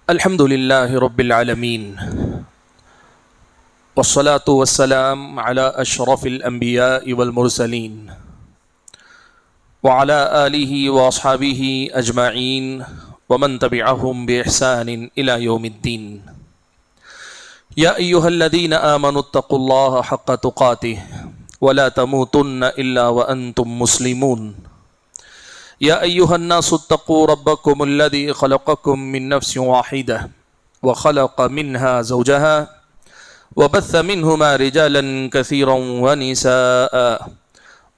الحمد لله رب العالمين والصلاة والسلام على أشرف الأنبياء والمرسلين وعلى آله وأصحابه أجمعين ومن تبعهم بإحسان إلى يوم الدين. يا أيها الذين آمنوا اتقوا الله حق تقاته ولا تموتن إلا وأنتم مسلمون. يا أيها الناس اتقوا ربكم الذي خلقكم من نفس واحدة وخلق منها زوجها وبث منهما رجالا كثيرا ونساء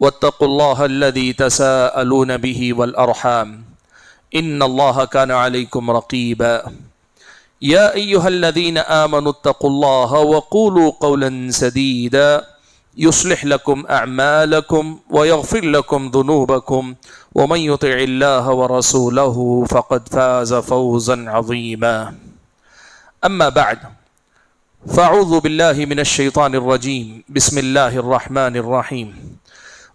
واتقوا الله الذي تساءلون به والأرحام إن الله كان عليكم رقيبا. يا أيها الذين آمنوا اتقوا الله وقولوا قولا سديدا يصلح لكم أعمالكم ويغفر لكم ذنوبكم ومن يطع الله ورسوله فقد فاز فوزا عظيما. أما بعد فأعوذ بالله من الشيطان الرجيم. بسم الله الرحمن الرحيم.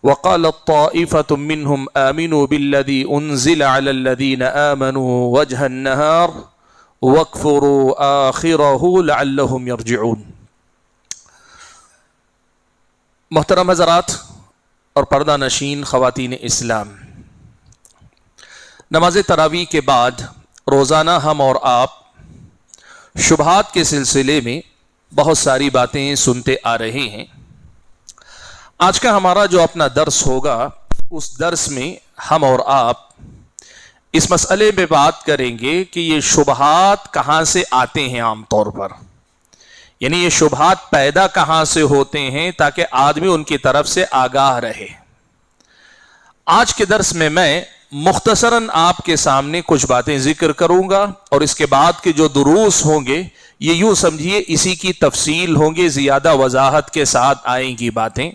وقالت طائفة منهم آمنوا بالذي أنزل على الذين آمنوا وجه النهار واكفروا آخره لعلهم يرجعون. محترم حضرات اور پردہ نشین خواتین اسلام، نماز تراویح کے بعد روزانہ ہم اور آپ شبہات کے سلسلے میں بہت ساری باتیں سنتے آ رہے ہیں. آج کا ہمارا جو اپنا درس ہوگا، اس درس میں ہم اور آپ اس مسئلے میں بات کریں گے کہ یہ شبہات کہاں سے آتے ہیں. عام طور پر یعنی یہ شبہات پیدا کہاں سے ہوتے ہیں تاکہ آدمی ان کی طرف سے آگاہ رہے. آج کے درس میں مختصراً آپ کے سامنے کچھ باتیں ذکر کروں گا اور اس کے بعد کے جو دروس ہوں گے یہ یوں سمجھیے اسی کی تفصیل ہوں گے، زیادہ وضاحت کے ساتھ آئیں گی باتیں.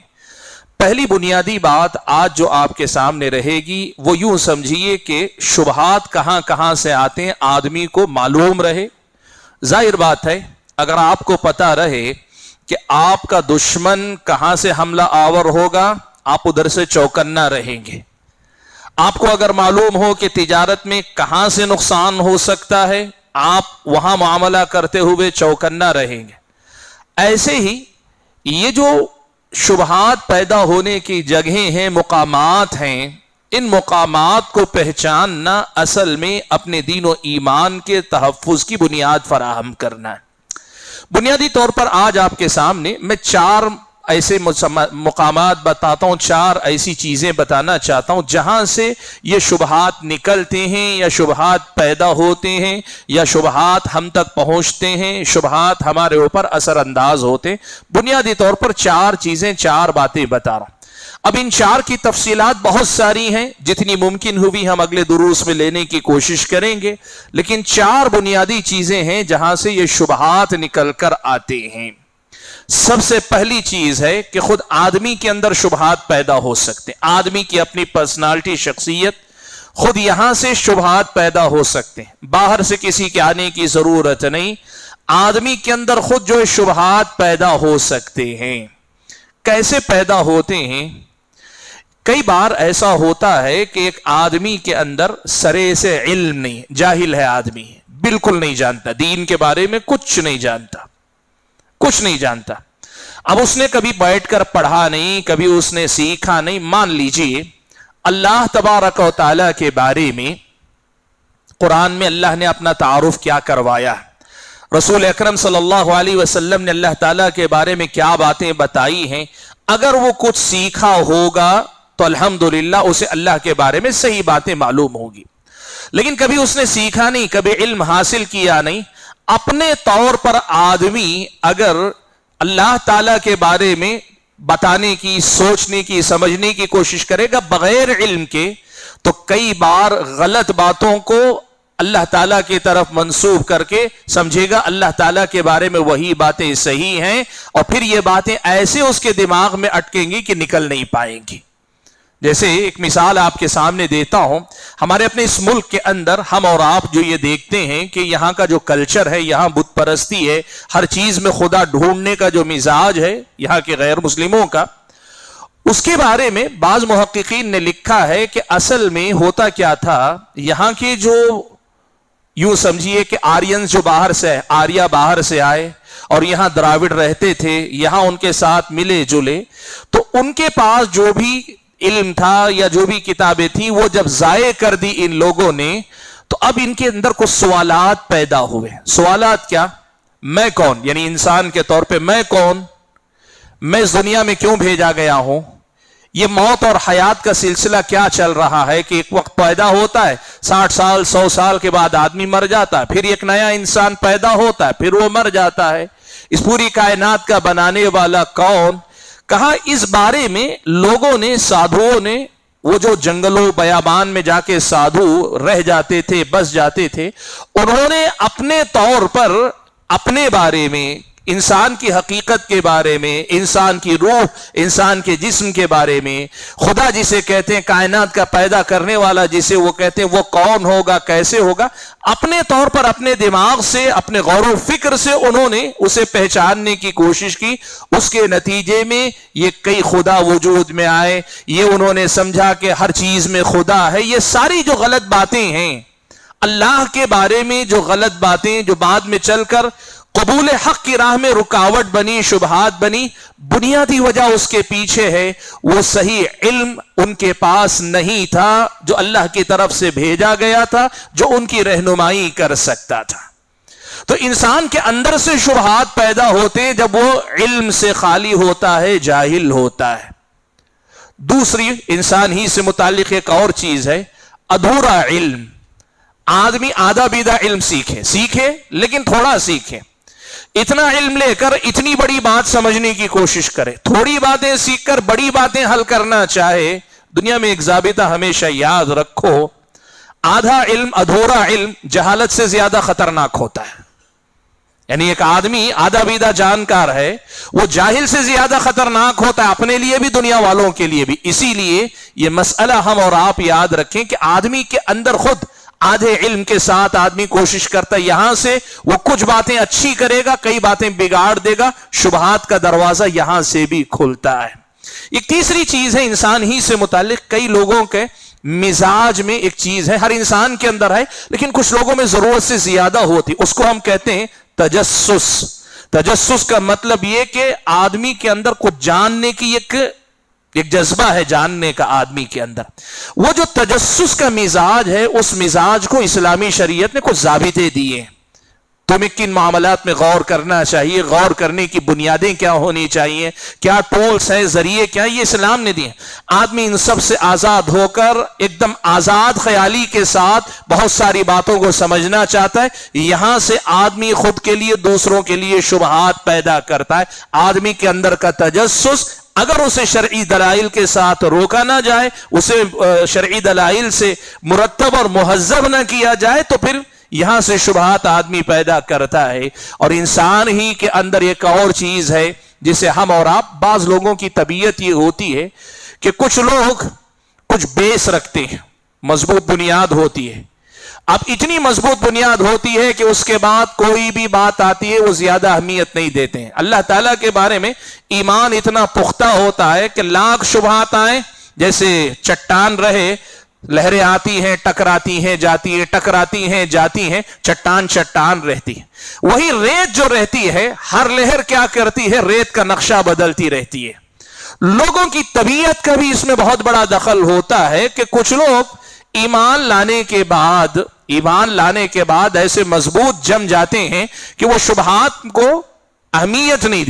پہلی بنیادی بات آج جو آپ کے سامنے رہے گی وہ یوں سمجھیے کہ شبہات کہاں کہاں سے آتے ہیں آدمی کو معلوم رہے. ظاہر بات ہے اگر آپ کو پتہ رہے کہ آپ کا دشمن کہاں سے حملہ آور ہوگا آپ ادھر سے چوکنا رہیں گے. آپ کو اگر معلوم ہو کہ تجارت میں کہاں سے نقصان ہو سکتا ہے آپ وہاں معاملہ کرتے ہوئے چوکنا رہیں گے. ایسے ہی یہ جو شبہات پیدا ہونے کی جگہیں ہیں، مقامات ہیں، ان مقامات کو پہچاننا اصل میں اپنے دین و ایمان کے تحفظ کی بنیاد فراہم کرنا ہے. بنیادی طور پر آج آپ کے سامنے میں 4 ایسے مقامات بتاتا ہوں، 4 ایسی چیزیں بتانا چاہتا ہوں جہاں سے یہ شبہات نکلتے ہیں یا شبہات پیدا ہوتے ہیں یا شبہات ہم تک پہنچتے ہیں، شبہات ہمارے اوپر اثر انداز ہوتے ہیں. بنیادی طور پر 4 چیزیں، 4 باتیں بتا رہا ہوں. اب ان 4 کی تفصیلات بہت ساری ہیں، جتنی ممکن ہوئی ہم اگلے دروس میں لینے کی کوشش کریں گے، لیکن 4 بنیادی چیزیں ہیں جہاں سے یہ شبہات نکل کر آتے ہیں. سب سے پہلی چیز ہے کہ خود آدمی کے اندر شبہات پیدا ہو سکتے ہیں. آدمی کی اپنی پرسنالٹی، شخصیت، خود یہاں سے شبہات پیدا ہو سکتے ہیں. باہر سے کسی کے آنے کی ضرورت نہیں، آدمی کے اندر خود جو شبہات پیدا ہو سکتے ہیں. کیسے پیدا ہوتے ہیں؟ کئی بار ایسا ہوتا ہے کہ ایک آدمی کے اندر سرے سے علم نہیں، جاہل ہے آدمی، بالکل نہیں جانتا، دین کے بارے میں کچھ نہیں جانتا. اب اس نے کبھی بیٹھ کر پڑھا نہیں، کبھی اس نے سیکھا نہیں. مان لیجئے اللہ تبارک و تعالیٰ کے بارے میں قرآن میں اللہ نے اپنا تعارف کیا کروایا، رسول اکرم صلی اللہ علیہ وسلم نے اللہ تعالیٰ کے بارے میں کیا باتیں بتائی ہیں. اگر وہ کچھ سیکھا ہوگا تو الحمدللہ اسے اللہ کے بارے میں صحیح باتیں معلوم ہوگی. لیکن کبھی اس نے سیکھا نہیں، کبھی علم حاصل کیا نہیں. اپنے طور پر آدمی اگر اللہ تعالیٰ کے بارے میں بتانے کی، سوچنے کی، سمجھنے کی کوشش کرے گا بغیر علم کے تو کئی بار غلط باتوں کو اللہ تعالیٰ کی طرف منسوب کر کے سمجھے گا اللہ تعالیٰ کے بارے میں وہی باتیں صحیح ہیں، اور پھر یہ باتیں ایسے اس کے دماغ میں اٹکیں گی کہ نکل نہیں پائیں گی. جیسے ایک مثال آپ کے سامنے دیتا ہوں، ہمارے اپنے اس ملک کے اندر ہم اور آپ جو یہ دیکھتے ہیں کہ یہاں کا جو کلچر ہے، یہاں بت پرستی ہے، ہر چیز میں خدا ڈھونڈنے کا جو مزاج ہے یہاں کے غیر مسلموں کا، اس کے بارے میں بعض محققین نے لکھا ہے کہ اصل میں ہوتا کیا تھا، یہاں کے جو یوں سمجھیے کہ آرینز جو باہر سے آریا باہر سے آئے اور یہاں دراوڑ رہتے تھے، یہاں ان کے ساتھ ملے جلے، تو ان کے پاس جو بھی علم تھا یا جو بھی کتابیں تھیں وہ جب ضائع کر دی ان لوگوں نے، تو اب ان کے اندر کچھ سوالات پیدا ہوئے۔ سوالات کیا؟ میں کون، یعنی انسان کے طور پہ میں کون، میں اس دنیا میں کیوں بھیجا گیا ہوں، یہ موت اور حیات کا سلسلہ کیا چل رہا ہے کہ ایک وقت پیدا ہوتا ہے، 60 سال 100 سال کے بعد آدمی مر جاتا ہے، پھر ایک نیا انسان پیدا ہوتا ہے، پھر وہ مر جاتا ہے، اس پوری کائنات کا بنانے والا کون؟ کہا اس بارے میں لوگوں نے، سادھوؤں نے، وہ جو جنگلوں بیابان میں جا کے سادھو رہ جاتے تھے، بس جاتے تھے، انہوں نے اپنے طور پر اپنے بارے میں، انسان کی حقیقت کے بارے میں، انسان کی روح، انسان کے جسم کے بارے میں، خدا جسے کہتے ہیں، کائنات کا پیدا کرنے والا جسے وہ کہتے ہیں، وہ کون ہوگا، کیسے ہوگا، اپنے طور پر اپنے دماغ سے، اپنے غور و فکر سے انہوں نے اسے پہچاننے کی کوشش کی۔ اس کے نتیجے میں یہ کئی خدا وجود میں آئے، یہ انہوں نے سمجھا کہ ہر چیز میں خدا ہے۔ یہ ساری جو غلط باتیں ہیں، اللہ کے بارے میں جو غلط باتیں جو بعد میں چل کر قبول حق کی راہ میں رکاوٹ بنی، شبہات بنی، بنیادی وجہ اس کے پیچھے ہے وہ صحیح علم ان کے پاس نہیں تھا جو اللہ کی طرف سے بھیجا گیا تھا، جو ان کی رہنمائی کر سکتا تھا۔ تو انسان کے اندر سے شبہات پیدا ہوتے ہیں جب وہ علم سے خالی ہوتا ہے، جاہل ہوتا ہے۔ دوسری انسان ہی سے متعلق ایک اور چیز ہے، ادھورا علم۔ آدمی آدھا بیدھا علم سیکھے لیکن تھوڑا سیکھے، اتنا علم لے کر اتنی بڑی بات سمجھنے کی کوشش کرے، تھوڑی باتیں سیکھ کر بڑی باتیں حل کرنا چاہے۔ دنیا میں ایک ضابطہ ہمیشہ یاد رکھو، آدھا علم، ادھورا علم جہالت سے زیادہ خطرناک ہوتا ہے۔ یعنی ایک آدمی آدھا بیدھا جانکار ہے، وہ جاہل سے زیادہ خطرناک ہوتا ہے، اپنے لیے بھی دنیا والوں کے لیے بھی۔ اسی لیے یہ مسئلہ ہم اور آپ یاد رکھیں کہ آدمی کے اندر خود آدھے علم کے ساتھ آدمی کوشش کرتا ہے، یہاں سے وہ کچھ باتیں اچھی کرے گا، کئی باتیں بگاڑ دے گا، شبہات کا دروازہ یہاں سے بھی کھلتا ہے۔ ایک تیسری چیز ہے انسان ہی سے متعلق، کئی لوگوں کے مزاج میں ایک چیز ہے، ہر انسان کے اندر ہے لیکن کچھ لوگوں میں ضرورت سے زیادہ ہوتی، اس کو ہم کہتے ہیں تجسس۔ تجسس کا مطلب یہ کہ آدمی کے اندر کچھ جاننے کی ایک جذبہ ہے، جاننے کا آدمی کے اندر۔ وہ جو تجسس کا مزاج ہے، اس مزاج کو اسلامی شریعت نے کچھ ضابطے دیے ہیں۔ تمہیں کن معاملات میں غور کرنا چاہیے، غور کرنے کی بنیادیں کیا ہونی چاہیے، کیا ٹولز ہیں، ذریعے کیا، یہ اسلام نے دیے۔ آدمی ان سب سے آزاد ہو کر ایک دم آزاد خیالی کے ساتھ بہت ساری باتوں کو سمجھنا چاہتا ہے۔ یہاں سے آدمی خود کے لیے، دوسروں کے لیے شبہات پیدا کرتا ہے۔ آدمی کے اندر کا تجسس اگر اسے شرعی دلائل کے ساتھ روکا نہ جائے، اسے شرعی دلائل سے مرتب اور مہذب نہ کیا جائے، تو پھر یہاں سے شبہات آدمی پیدا کرتا ہے۔ اور انسان ہی کے اندر ایک اور چیز ہے جسے ہم اور آپ، بعض لوگوں کی طبیعت یہ ہوتی ہے کہ کچھ لوگ کچھ بیس رکھتے ہیں، مضبوط بنیاد ہوتی ہے۔ اب اتنی مضبوط بنیاد ہوتی ہے کہ اس کے بعد کوئی بھی بات آتی ہے وہ زیادہ اہمیت نہیں دیتے ہیں۔ اللہ تعالیٰ کے بارے میں ایمان اتنا پختہ ہوتا ہے کہ لاکھ شبہات آئیں، جیسے چٹان رہے، لہریں آتی ہیں، ٹکراتی ہیں، جاتی ہیں، ٹکراتی ہیں، جاتی ہیں، چٹان چٹان رہتی ہے۔ وہی ریت جو رہتی ہے، ہر لہر کیا کرتی ہے، ریت کا نقشہ بدلتی رہتی ہے۔ لوگوں کی طبیعت کا بھی اس میں بہت بڑا دخل ہوتا ہے کہ کچھ لوگ ایمان لانے کے بعد ایسے مضبوط جم جاتے ہیں کہ وہ شبہات کو اہمیت نہیں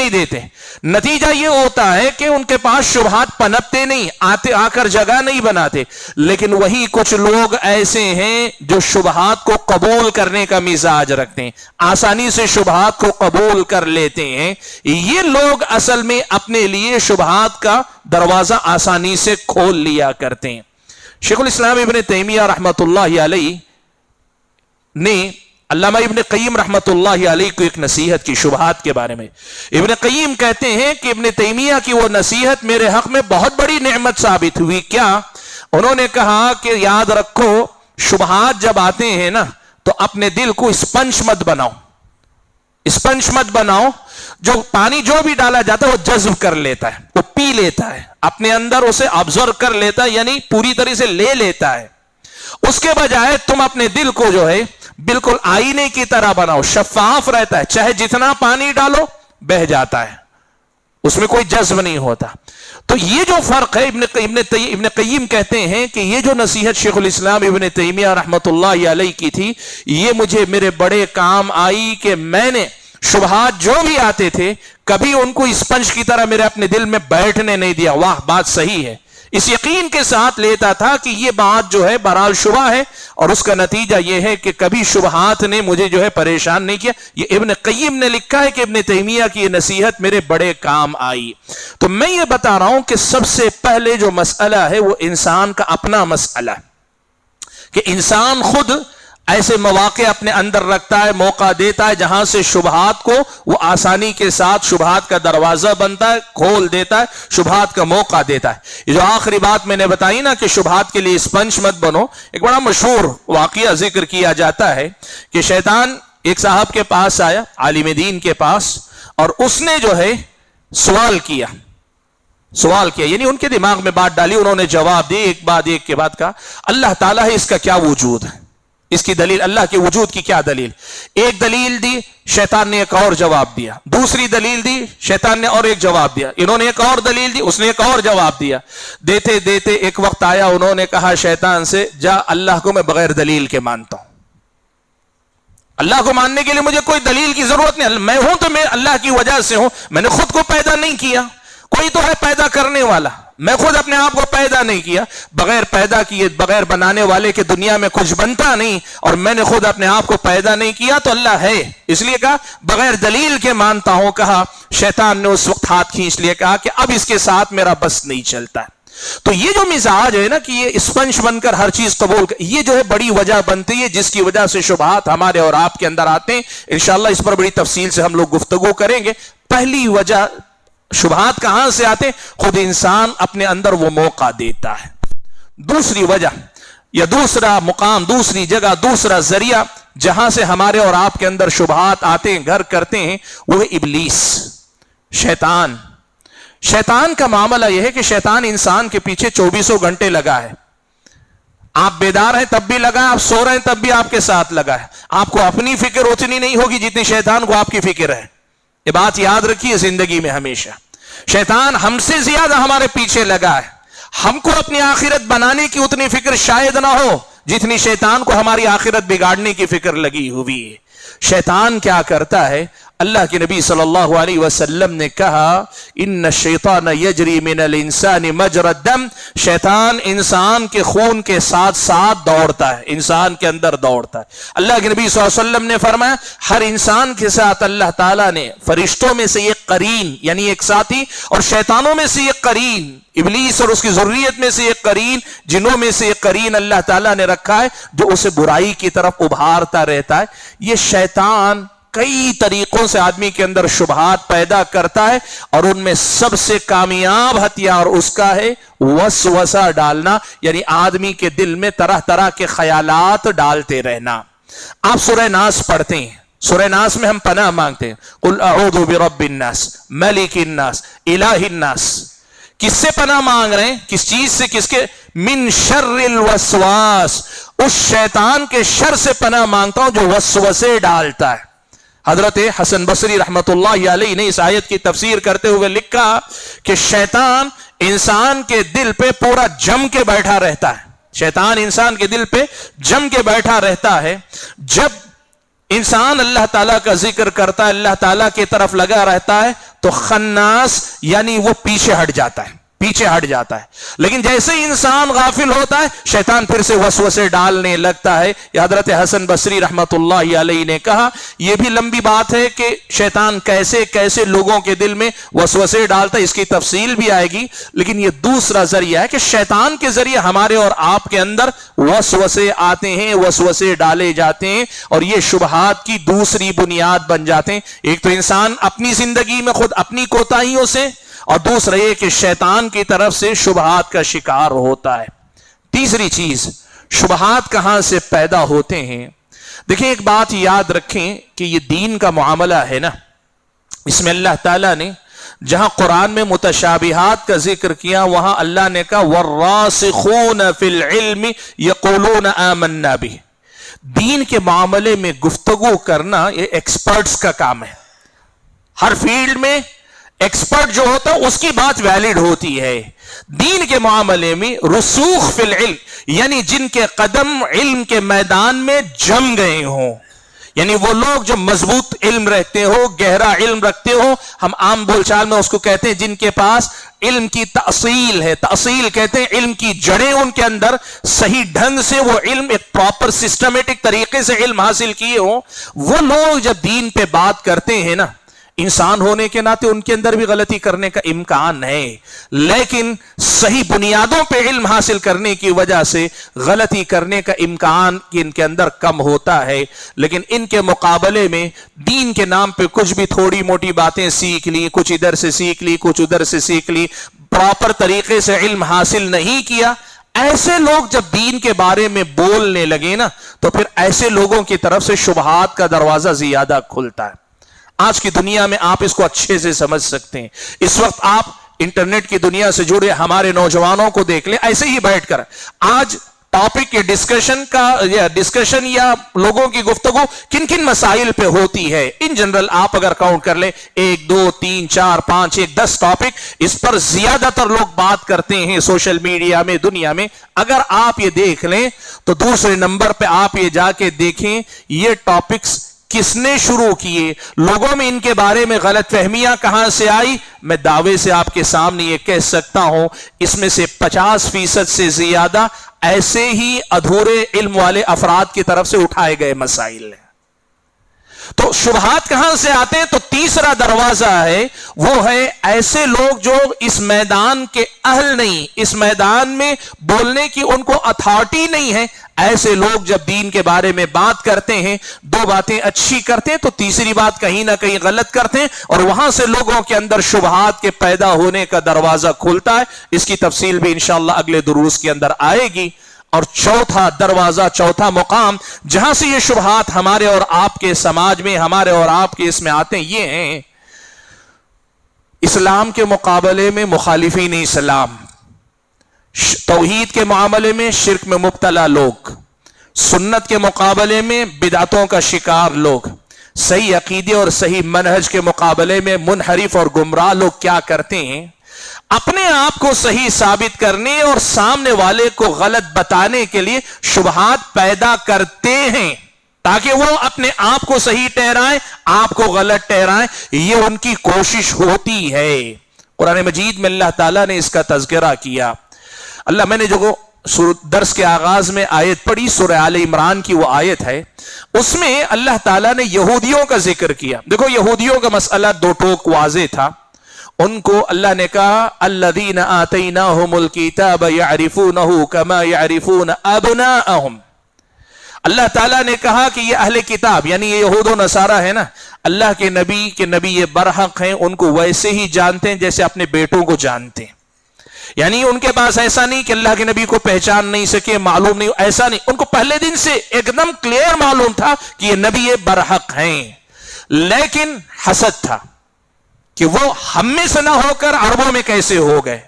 دیتے، نتیجہ یہ ہوتا ہے کہ ان کے پاس شبہات پنپتے نہیں، آ کر جگہ نہیں بناتے۔ لیکن وہی کچھ لوگ ایسے ہیں جو شبہات کو قبول کرنے کا مزاج رکھتے ہیں، آسانی سے شبہات کو قبول کر لیتے ہیں۔ یہ لوگ اصل میں اپنے لیے شبہات کا دروازہ آسانی سے کھول لیا کرتے ہیں۔ شیخ الاسلام ابن تیمیہ رحمت اللہ علیہ نے علامہ ابن قیم رحمت اللہ علیہ کو ایک نصیحت کی شبہات کے بارے میں۔ ابن قیم کہتے ہیں کہ ابن تیمیہ کی وہ نصیحت میرے حق میں بہت بڑی نعمت ثابت ہوئی۔ کیا؟ انہوں نے کہا کہ یاد رکھو، شبہات جب آتے ہیں نا تو اپنے دل کو اسپنج مت بناؤ، جو پانی جو بھی ڈالا جاتا ہے وہ جذب کر لیتا ہے، وہ پی لیتا ہے، اپنے اندر اسے ابزرو کر لیتا ہے، یعنی پوری طرح سے لے لیتا ہے۔ اس کے بجائے تم اپنے دل کو جو ہے بالکل آئینے کی طرح بناؤ، شفاف رہتا ہے، چاہے جتنا پانی ڈالو بہہ جاتا ہے، اس میں کوئی جذب نہیں ہوتا۔ تو یہ جو فرق ہے، ابن قیم کہتے ہیں کہ یہ جو نصیحت شیخ الاسلام ابن تیمیہ رحمۃ اللہ علیہ کی تھی، یہ مجھے میرے بڑے کام آئی کہ میں نے شبہات جو بھی آتے تھے کبھی ان کو اسپنج کی طرح میرے اپنے دل میں بیٹھنے نہیں دیا، واہ بات صحیح ہے، اس یقین کے ساتھ لیتا تھا کہ یہ بات جو ہے بہرحال شبہ ہے، اور اس کا نتیجہ یہ ہے کہ کبھی شبہات نے مجھے جو ہے پریشان نہیں کیا۔ یہ ابن قیم نے لکھا ہے کہ ابن تیمیہ کی یہ نصیحت میرے بڑے کام آئی۔ تو میں یہ بتا رہا ہوں کہ سب سے پہلے جو مسئلہ ہے وہ انسان کا اپنا مسئلہ ہے، کہ انسان خود ایسے مواقع اپنے اندر رکھتا ہے، موقع دیتا ہے جہاں سے شبہات کو وہ آسانی کے ساتھ شبہات کا دروازہ بنتا ہے، کھول دیتا ہے، شبہات کا موقع دیتا ہے۔ یہ جو آخری بات میں نے بتائی نا کہ شبہات کے لیے اسپنج مت بنو، ایک بڑا مشہور واقعہ ذکر کیا جاتا ہے کہ شیطان ایک صاحب کے پاس آیا، عالم دین کے پاس، اور اس نے جو ہے سوال کیا، یعنی ان کے دماغ میں بات ڈالی، انہوں نے جواب دی، ایک بعد ایک کے بعد کہا اللہ تعالیٰ ہے، اس کا کیا وجود ہے، اس کی دلیل، اللہ کے وجود کی کیا دلیل؟ ایک دلیل دی، شیطان نے ایک اور جواب دیا، دوسری دلیل دی، شیطان نے اور ایک جواب دیا، انہوں نے ایک اور دلیل دی، اس نے ایک اور جواب دیا، دیتے دیتے ایک وقت آیا، انہوں نے کہا شیطان سے، جا اللہ کو میں بغیر دلیل کے مانتا ہوں، اللہ کو ماننے کے لیے مجھے کوئی دلیل کی ضرورت نہیں، میں ہوں تو میں اللہ کی وجہ سے ہوں، میں نے خود کو پیدا نہیں کیا، کوئی تو ہے پیدا کرنے والا، میں خود اپنے آپ کو پیدا نہیں کیا، بغیر پیدا کیے، بغیر بنانے والے کے دنیا میں کچھ بنتا نہیں، اور میں نے خود اپنے آپ کو پیدا نہیں کیا تو اللہ ہے، اس لیے کہا بغیر دلیل کے مانتا ہوں۔ کہا شیطان نے اس وقت ہاتھ کھینچ لیا، کہا کہ اب اس کے ساتھ میرا بس نہیں چلتا ہے۔ تو یہ جو مزاج ہے نا کہ یہ اسپنج بن کر ہر چیز قبول کر، یہ جو ہے بڑی وجہ بنتی ہے جس کی وجہ سے شبہات ہمارے اور آپ کے اندر آتے ہیں۔ انشاءاللہ اس پر بڑی تفصیل سے ہم لوگ گفتگو کریں گے۔ پہلی وجہ شبہات کہاں سے آتے؟ خود انسان اپنے اندر وہ موقع دیتا ہے۔ دوسری وجہ یا دوسرا مقام، دوسری جگہ، دوسرا ذریعہ جہاں سے ہمارے اور آپ کے اندر شبہات آتے ہیں، گھر کرتے ہیں، وہ ہے ابلیس، شیطان۔ شیطان کا معاملہ یہ ہے کہ شیطان انسان کے پیچھے 24 گھنٹے لگا ہے، آپ بیدار ہیں تب بھی لگا ہے، آپ سو رہے ہیں تب بھی آپ کے ساتھ لگا ہے۔ آپ کو اپنی فکر اتنی نہیں ہوگی جتنی شیطان کو آپ کی فکر ہے، یہ بات یاد رکھیے زندگی میں ہمیشہ۔ شیطان ہم سے زیادہ ہمارے پیچھے لگا ہے، ہم کو اپنی آخرت بنانے کی اتنی فکر شاید نہ ہو جتنی شیطان کو ہماری آخرت بگاڑنے کی فکر لگی ہوئی ہے۔ شیطان کیا کرتا ہے؟ اللہ کے نبی صلی اللہ علیہ وسلم نے کہا ان الشیطان یجری من الانسان مجرى الدم، شیطان انسان کے خون کے ساتھ ساتھ دوڑتا ہے، انسان کے اندر دوڑتا ہے۔ اللہ کے نبی صلی اللہ علیہ وسلم نے فرمایا ہر انسان کے ساتھ اللہ تعالیٰ نے فرشتوں میں سے ایک قرین یعنی ایک ساتھی، اور شیطانوں میں سے ایک قرین، ابلیس اور اس کی ذریت میں سے ایک قرین، جنوں میں سے ایک قرین اللہ تعالیٰ نے رکھا ہے جو اسے برائی کی طرف ابھارتا رہتا ہے۔ یہ شیطان کئی طریقوں سے آدمی کے اندر شبہات پیدا کرتا ہے، اور ان میں سب سے کامیاب ہتھیار اس کا ہے وسوسہ ڈالنا، یعنی آدمی کے دل میں طرح طرح کے خیالات ڈالتے رہنا۔ آپ سورہ ناس پڑھتے ہیں، سورہ ناس میں ہم پناہ مانگتے ہیں، قل اعوذ برب الناس ملک الناس الہ الناس۔ کس سے پناہ مانگ رہے ہیں؟ کس چیز سے؟ کس کے؟ من شر الوسواس، اس شیطان کے شر سے پناہ مانگتا ہوں جو وسوسے ڈالتا ہے۔ حضرت حسن بصری رحمت اللہ علیہ نے اس آیت کی تفسیر کرتے ہوئے لکھا کہ شیطان انسان کے دل پہ پورا جم کے بیٹھا رہتا ہے، شیطان انسان کے دل پہ جم کے بیٹھا رہتا ہے۔ جب انسان اللہ تعالیٰ کا ذکر کرتا ہے، اللہ تعالیٰ کی طرف لگا رہتا ہے، تو خناس یعنی وہ پیچھے ہٹ جاتا ہے، پیچھے ہٹ جاتا ہے۔ لیکن جیسے ہی انسان غافل ہوتا ہے شیطان پھر سے وسوسے ڈالنے لگتا ہے۔ یہ حضرت حسن بصری رحمت اللہ علیہ نے کہا، یہ بھی لمبی بات ہے کہ شیطان کیسے کیسے لوگوں کے دل میں وسوسے ڈالتا ہے، اس کی تفصیل بھی آئے گی، لیکن یہ دوسرا ذریعہ ہے کہ شیطان کے ذریعے ہمارے اور آپ کے اندر وسوسے آتے ہیں، وسوسے ڈالے جاتے ہیں، اور یہ شبہات کی دوسری بنیاد بن جاتے ہیں۔ ایک تو انسان اپنی زندگی میں خود اپنی کوتاہیوں سے، اور دوسرا یہ کہ شیطان کی طرف سے شبہات کا شکار ہوتا ہے۔ تیسری چیز، شبہات کہاں سے پیدا ہوتے ہیں؟ دیکھیں ایک بات یاد رکھیں کہ یہ دین کا معاملہ ہے نا، اس میں اللہ تعالیٰ نے جہاں قرآن میں متشابہات کا ذکر کیا وہاں اللہ نے کہا والراسخون فی العلم یقولون آمنا بہ. دین کے معاملے میں گفتگو کرنا یہ ایکسپرٹس کا کام ہے. ہر فیلڈ میں ایکسپرٹ جو ہوتا ہے اس کی بات ویلڈ ہوتی ہے. دین کے معاملے میں رسوخ فی العلم یعنی جن کے قدم علم کے میدان میں جم گئے ہوں، یعنی وہ لوگ جو مضبوط علم رکھتے ہو، گہرا علم رکھتے ہو، ہم عام بول چال میں اس کو کہتے ہیں جن کے پاس علم کی تأصیل ہے. تأصیل کہتے ہیں علم کی جڑیں ان کے اندر صحیح ڈھنگ سے وہ علم ایک پراپر سسٹمیٹک طریقے سے علم حاصل کیے ہوں. وہ لوگ جب دین پہ بات کرتے ہیں نا، انسان ہونے کے ناطے ان کے اندر بھی غلطی کرنے کا امکان ہے، لیکن صحیح بنیادوں پہ علم حاصل کرنے کی وجہ سے غلطی کرنے کا امکان ان کے اندر کم ہوتا ہے. لیکن ان کے مقابلے میں دین کے نام پہ کچھ بھی تھوڑی موٹی باتیں سیکھ لی، کچھ ادھر سے سیکھ لی، کچھ ادھر سے سیکھ لی، پراپر طریقے سے علم حاصل نہیں کیا، ایسے لوگ جب دین کے بارے میں بولنے لگے نا تو پھر ایسے لوگوں کی طرف سے شبہات کا دروازہ زیادہ کھلتا ہے. آج کی دنیا میں آپ اس کو اچھے سے سمجھ سکتے ہیں. اس وقت آپ انٹرنیٹ کی دنیا سے جڑے ہمارے نوجوانوں کو دیکھ لیں، ایسے ہی بیٹھ کر آج ٹاپک کے ڈسکشن یا لوگوں کی گفتگو کن کن مسائل پہ ہوتی ہے. ان جنرل آپ اگر کاؤنٹ کر لیں 1 2 3 4 5 1 10 ٹاپک، اس پر زیادہ تر لوگ بات کرتے ہیں سوشل میڈیا میں، دنیا میں. اگر آپ یہ دیکھ لیں تو دوسرے نمبر پہ آپ یہ جا کے دیکھیں یہ ٹاپکس کس نے شروع کیے، لوگوں میں ان کے بارے میں غلط فہمیاں کہاں سے آئی. میں دعوے سے آپ کے سامنے یہ کہہ سکتا ہوں اس میں سے 50% سے زیادہ ایسے ہی ادھورے علم والے افراد کی طرف سے اٹھائے گئے مسائل ہیں. تو شبہات کہاں سے آتے ہیں؟ تو تیسرا دروازہ ہے وہ ہے ایسے لوگ جو اس میدان کے اہل نہیں، اس میدان میں بولنے کی ان کو اتھارٹی نہیں ہے. ایسے لوگ جب دین کے بارے میں بات کرتے ہیں، 2 باتیں اچھی کرتے ہیں تو تیسری بات کہیں نہ کہیں غلط کرتے ہیں، اور وہاں سے لوگوں کے اندر شبہات کے پیدا ہونے کا دروازہ کھلتا ہے. اس کی تفصیل بھی انشاءاللہ اگلے دروس کے اندر آئے گی. اور چوتھا دروازہ، چوتھا مقام جہاں سے یہ شبہات ہمارے اور آپ کے سماج میں، ہمارے اور آپ کے اس میں آتے ہیں، یہ ہیں اسلام کے مقابلے میں مخالفین اسلام، توحید کے معاملے میں شرک میں مبتلا لوگ، سنت کے مقابلے میں بدعتوں کا شکار لوگ، صحیح عقیدے اور صحیح منہج کے مقابلے میں منحرف اور گمراہ لوگ کیا کرتے ہیں؟ اپنے آپ کو صحیح ثابت کرنے اور سامنے والے کو غلط بتانے کے لیے شبہات پیدا کرتے ہیں تاکہ وہ اپنے آپ کو صحیح ٹھہرائیں، آپ کو غلط ٹھہرائیں. یہ ان کی کوشش ہوتی ہے. قرآن مجید میں اللہ تعالیٰ نے اس کا تذکرہ کیا. میں نے جو درس کے آغاز میں آیت پڑھی سورہ آل عمران کی، وہ آیت ہے، اس میں اللہ تعالیٰ نے یہودیوں کا ذکر کیا. دیکھو یہودیوں کا مسئلہ 2 ٹوک واضح تھا. ان کو اللہ نے کہا الذین آتیناہم الکتاب یعرفونہ کما یعرفون ابناءہم. اللہ تعالیٰ نے کہا کہ یہ اہل کتاب یعنی یہ یہود و نصارہ ہے نا، اللہ کے نبی یہ برحق ہیں، ان کو ویسے ہی جانتے ہیں جیسے اپنے بیٹوں کو جانتے ہیں. یعنی ان کے پاس ایسا نہیں کہ اللہ کے نبی کو پہچان نہیں سکے، معلوم نہیں، ایسا نہیں. ان کو پہلے دن سے ایک دم کلیئر معلوم تھا کہ یہ نبی برحق ہیں. لیکن حسد تھا کہ وہ ہم میں سے نہ ہو کر عربوں میں کیسے ہو گئے.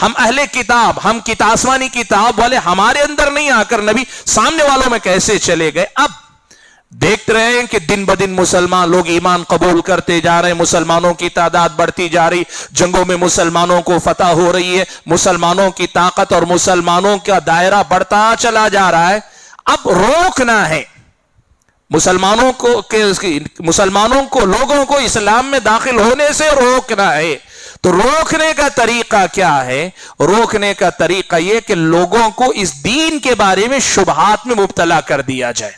ہم اہل کتاب، ہم آسمانی کتاب والے، ہمارے اندر نہیں آ کر نبی سامنے والوں میں کیسے چلے گئے. اب دیکھتے رہے ہیں کہ دن بدن مسلمان لوگ ایمان قبول کرتے جا رہے ہیں، مسلمانوں کی تعداد بڑھتی جا رہی، جنگوں میں مسلمانوں کو فتح ہو رہی ہے، مسلمانوں کی طاقت اور مسلمانوں کا دائرہ بڑھتا چلا جا رہا ہے. اب روکنا ہے مسلمانوں کو لوگوں کو اسلام میں داخل ہونے سے روکنا ہے. تو روکنے کا طریقہ کیا ہے؟ روکنے کا طریقہ یہ کہ لوگوں کو اس دین کے بارے میں شبہات میں مبتلا کر دیا جائے.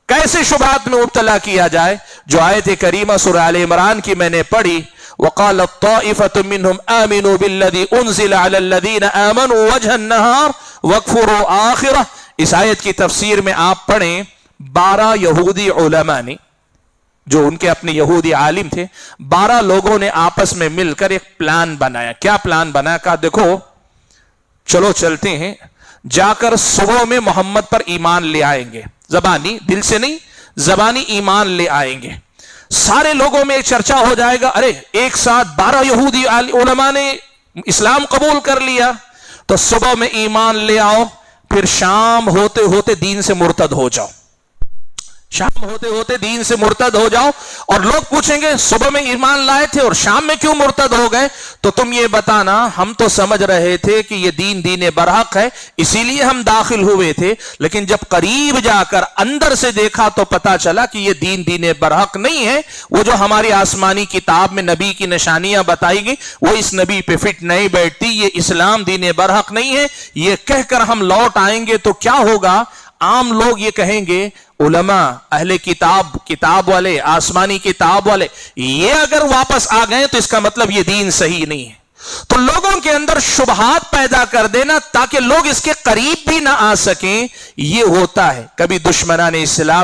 کیسے شبہات میں مبتلا کیا جائے؟ جو آیت کریمہ سورہ آل عمران کی میں نے پڑھی، وقالت طائفة منهم آمنوا بالذي انزل على الذين آمنوا وجه النهار واكفروا آخرہ. اس آیت کی تفسیر میں آپ پڑھیں 12 یہودی علماء نے، جو ان کے اپنے یہودی عالم تھے، 12 لوگوں نے آپس میں مل کر ایک پلان بنایا. کیا پلان بنایا؟ کہا دیکھو چلو چلتے ہیں، جا کر صبح میں محمد پر ایمان لے آئیں گے، زبانی، دل سے نہیں، زبانی ایمان لے آئیں گے. سارے لوگوں میں ایک چرچا ہو جائے گا، ارے ایک ساتھ 12 یہودی علماء نے اسلام قبول کر لیا، تو صبح میں ایمان لے آؤ، پھر شام ہوتے ہوتے دین سے مرتد ہو جاؤ، شام ہوتے ہوتے دین سے مرتد ہو جاؤ، اور لوگ پوچھیں گے صبح میں ایمان لائے تھے اور شام میں کیوں مرتد ہو گئے؟ تو تم یہ بتانا ہم تو سمجھ رہے تھے کہ یہ دین برحق ہے، اسی لیے ہم داخل ہوئے تھے، لیکن جب قریب جا کر اندر سے دیکھا تو پتا چلا کہ یہ دین برحق نہیں ہے، وہ جو ہماری آسمانی کتاب میں نبی کی نشانیاں بتائی گئی وہ اس نبی پہ فٹ نہیں بیٹھتی، یہ اسلام دین برحق نہیں ہے۔ یہ کہہ کر ہم لوٹ آئیں گے تو کیا ہوگا؟ عام لوگ یہ کہیں گے علماء اہل کتاب والے، آسمانی کتاب والے، یہ اگر واپس آ گئے تو اس کا مطلب یہ دین صحیح نہیں ہے۔ تو لوگوں کے اندر شبہات پیدا کر دینا تاکہ لوگ اس کے قریب بھی نہ آ سکیں، یہ ہوتا ہے۔ کبھی دشمنان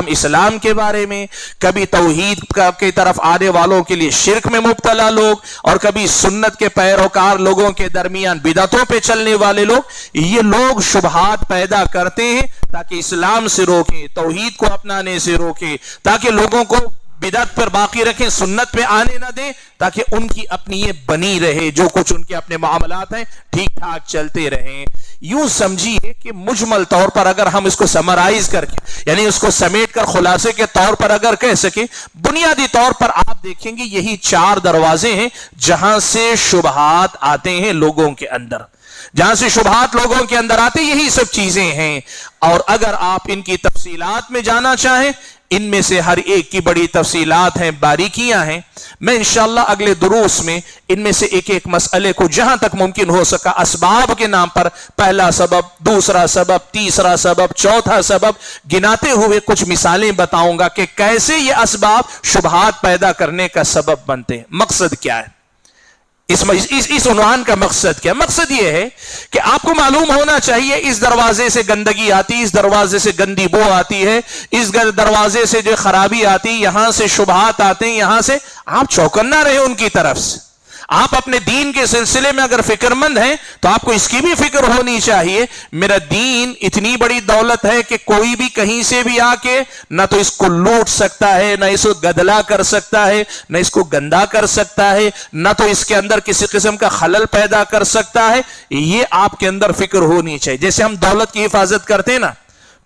اسلام کے بارے میں، کبھی توحید کی طرف آنے والوں کے لیے شرک میں مبتلا لوگ، اور کبھی سنت کے پیروکار لوگوں کے درمیان بدعتوں پہ چلنے والے لوگ، یہ لوگ شبہات پیدا کرتے ہیں تاکہ اسلام سے روکیں، توحید کو اپنانے سے روکیں، تاکہ لوگوں کو بدعت پر باقی رکھیں، سنت پہ آنے نہ دیں، تاکہ ان کی اپنی یہ بنی رہے، جو کچھ ان کے اپنے معاملات ہیں ٹھیک ٹھاک چلتے رہیں۔ یوں سمجھیے کہ مجمل طور پر اگر ہم اس کو سمرائز کر کے، یعنی اس کو سمیٹ کر خلاصے کے طور پر اگر کہہ سکیں، بنیادی طور پر آپ دیکھیں گے یہی 4 دروازے ہیں جہاں سے شبہات آتے ہیں لوگوں کے اندر، جہاں سے شبہات لوگوں کے اندر آتے یہی سب چیزیں ہیں۔ اور اگر آپ ان کی تفصیلات میں جانا چاہیں، ان میں سے ہر ایک کی بڑی تفصیلات ہیں، باریکیاں ہیں، میں انشاءاللہ اگلے دروس میں ان میں سے ایک ایک مسئلے کو جہاں تک ممکن ہو سکا اسباب کے نام پر، پہلا سبب، دوسرا سبب، تیسرا سبب، چوتھا سبب گناتے ہوئے کچھ مثالیں بتاؤں گا کہ کیسے یہ اسباب شبہات پیدا کرنے کا سبب بنتے ہیں۔ مقصد کیا ہے اس عنوان کا؟ مقصد کیا؟ مقصد یہ ہے کہ آپ کو معلوم ہونا چاہیے اس دروازے سے گندگی آتی، اس دروازے سے گندی بو آتی ہے، اس دروازے سے جو خرابی آتی، یہاں سے شبہات آتے ہیں، یہاں سے آپ چوکنا رہے ان کی طرف سے۔ آپ اپنے دین کے سلسلے میں اگر فکر مند ہیں تو آپ کو اس کی بھی فکر ہونی چاہیے، میرا دین اتنی بڑی دولت ہے کہ کوئی بھی کہیں سے بھی آ کے نہ تو اس کو لوٹ سکتا ہے، نہ اس کو گدلا کر سکتا ہے، نہ اس کو گندا کر سکتا ہے، نہ تو اس کے اندر کسی قسم کا خلل پیدا کر سکتا ہے۔ یہ آپ کے اندر فکر ہونی چاہیے۔ جیسے ہم دولت کی حفاظت کرتے ہیں نا،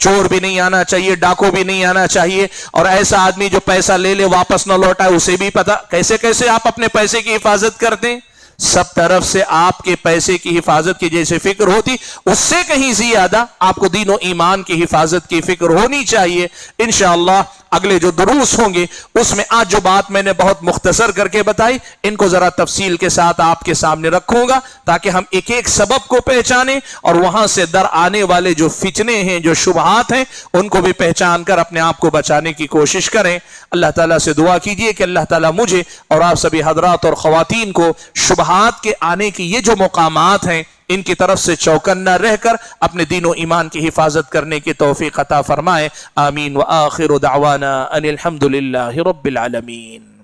چور بھی نہیں آنا چاہیے، ڈاکو بھی نہیں آنا چاہیے، اور ایسا آدمی جو پیسہ لے لے واپس نہ لوٹائے اسے بھی پتا۔ کیسے آپ اپنے پیسے کی حفاظت کرتے ہیں؟ سب طرف سے آپ کے پیسے کی حفاظت کی جیسے فکر ہوتی، اس سے کہیں زیادہ آپ کو دین و ایمان کی حفاظت کی فکر ہونی چاہیے۔ انشاءاللہ اگلے جو دروس ہوں گے اس میں آج جو بات میں نے بہت مختصر کر کے بتائی، ان کو ذرا تفصیل کے ساتھ آپ کے سامنے رکھوں گا تاکہ ہم ایک ایک سبب کو پہچانیں اور وہاں سے در آنے والے جو فتنے ہیں، جو شبہات ہیں، ان کو بھی پہچان کر اپنے آپ کو بچانے کی کوشش کریں۔ اللہ تعالیٰ سے دعا کیجئے کہ اللہ تعالیٰ مجھے اور آپ سبھی حضرات اور خواتین کو شبہات کے آنے کی یہ جو مقامات ہیں ان کی طرف سے چوکنا رہ کر اپنے دین و ایمان کی حفاظت کرنے کی توفیق عطا فرمائے۔ آمین۔ وآخر دعوانا ان الحمد للہ رب العالمین۔